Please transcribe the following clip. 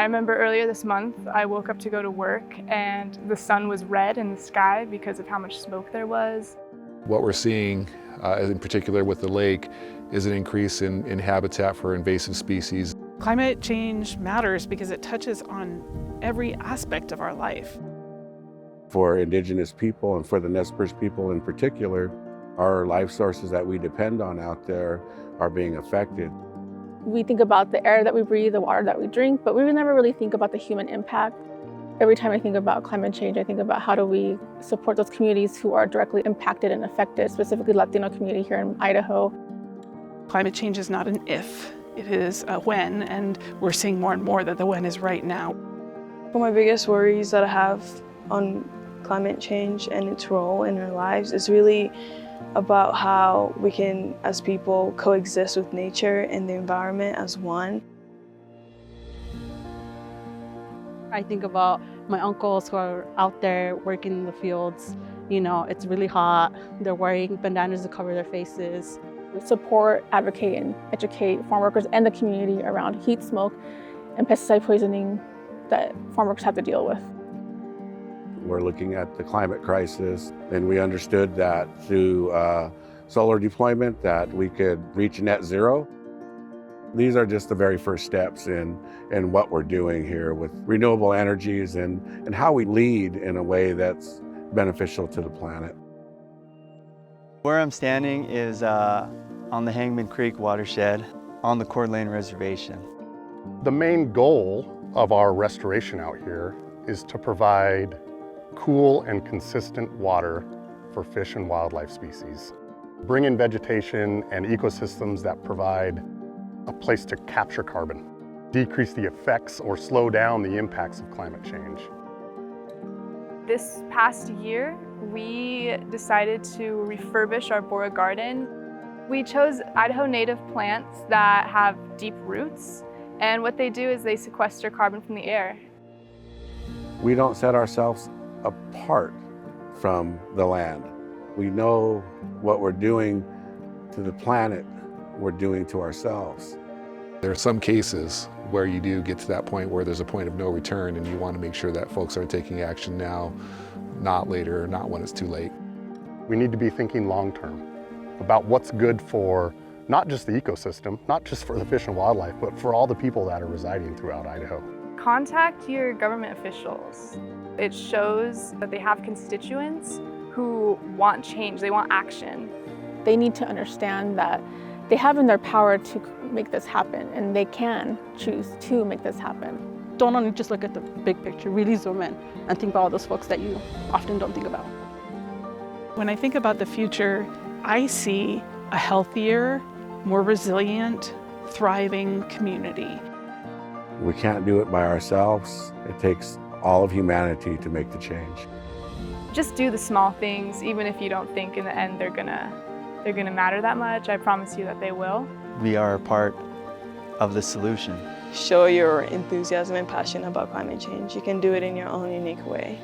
I remember earlier this month, I woke up to go to work and the sun was red in the sky because of how much smoke there was. What we're seeing, in particular with the lake, is an increase in habitat for invasive species. Climate change matters because it touches on every aspect of our life. For Indigenous people and for the Nez Perce people in particular, our life sources that we depend on out there are being affected. We think about the air that we breathe, the water that we drink, but we never really think about the human impact. Every time I think about climate change, I think about how do we support those communities who are directly impacted and affected, specifically Latino community here in Idaho. Climate change is not an if, it is a when, and we're seeing more and more that the when is right now. One of my biggest worries that I have on climate change and its role in our lives is really about how we can, as people, coexist with nature and the environment as one. I think about my uncles who are out there working in the fields. You know, it's really hot. They're wearing bandanas to cover their faces. We support, advocate, and educate farm workers and the community around heat, smoke, and pesticide poisoning that farm workers have to deal with. We're looking at the climate crisis, and we understood that through solar deployment that we could reach net zero. These are just the very first steps in what we're doing here with renewable energies and how we lead in a way that's beneficial to the planet. Where I'm standing is on the Hangman Creek watershed on the Coeur d'Alene Reservation. The main goal of our restoration out here is to provide cool and consistent water for fish and wildlife species. Bring in vegetation and ecosystems that provide a place to capture carbon, decrease the effects or slow down the impacts of climate change. This past year, we decided to refurbish our Bora garden. We chose Idaho native plants that have deep roots, and what they do is they sequester carbon from the air. We don't set ourselves apart from the land. We know what we're doing to the planet, we're doing to ourselves. There are some cases where you do get to that point where there's a point of no return, and you want to make sure that folks are taking action now, not later, not when it's too late. We need to be thinking long-term about what's good for not just the ecosystem, not just for the fish and wildlife, but for all the people that are residing throughout Idaho. Contact your government officials. It shows that they have constituents who want change, they want action. They need to understand that they have in their power to make this happen, and they can choose to make this happen. Don't only just look at the big picture, really zoom in and think about all those folks that you often don't think about. When I think about the future, I see a healthier, more resilient, thriving community. We can't do it by ourselves. It takes all of humanity to make the change. Just do the small things, even if you don't think in the end they're gonna matter that much. I promise you that they will. We are a part of the solution. Show your enthusiasm and passion about climate change. You can do it in your own unique way.